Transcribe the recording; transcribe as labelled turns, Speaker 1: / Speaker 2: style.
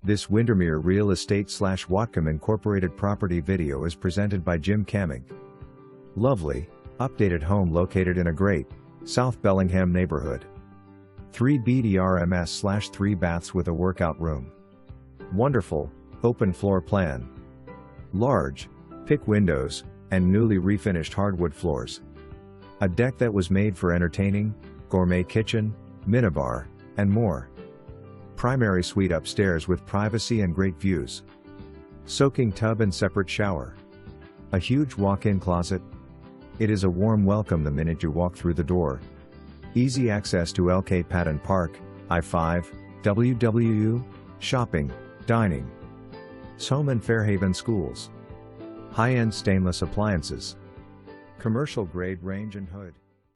Speaker 1: This Windermere Real Estate / Whatcom Incorporated property video is presented by Jim Camming. Lovely, updated home located in a great, South Bellingham neighborhood. 3 bdrms / 3 baths with a workout room. Wonderful, open floor plan. Large, pick windows, and newly refinished hardwood floors. A deck that was made for entertaining, gourmet kitchen, minibar, and more. Primary suite upstairs with privacy and great views. Soaking tub and separate shower. A huge walk-in closet. It is a warm welcome the minute you walk through the door. Easy access to Lk Padden Park, I-5, WWU, shopping, dining. Sehome and Fairhaven schools. High-end stainless appliances. Commercial grade range and hood.